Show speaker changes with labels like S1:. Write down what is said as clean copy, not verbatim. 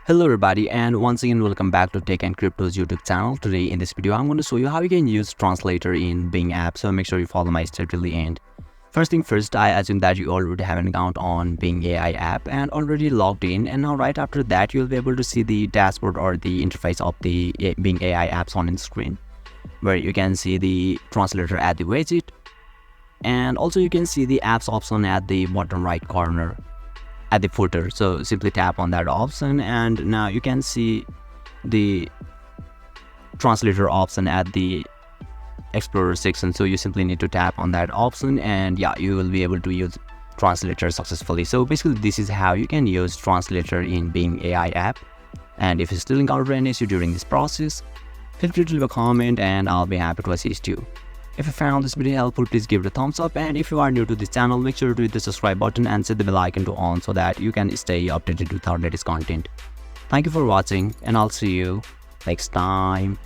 S1: Hello everybody, and once again welcome back to Tech and Crypto's YouTube channel. Today in this video I'm going to show you how you can use Translator in Bing app, so make sure you follow my step till the end. First thing first, I assume that you already have an account on Bing AI app and already logged in, and now right after that you'll be able to see the dashboard or the interface of the Bing AI apps on the screen, where you can see the translator at the widget, and also you can see the apps option at the bottom right corner at the footer. So simply tap on that option, and now you can see the translator option at the explorer section. So you simply need to tap on that option, and yeah, you will be able to use translator successfully. So basically this is how you can use translator in Bing AI app. And if you still encounter any issue during this process, feel free to leave a comment and I'll be happy to assist you. If you found this video helpful, please give it a thumbs up, and if you are new to this channel, make sure to hit the subscribe button and set the bell icon to on so that you can stay updated with our latest content. Thank you for watching, and I'll see you next time.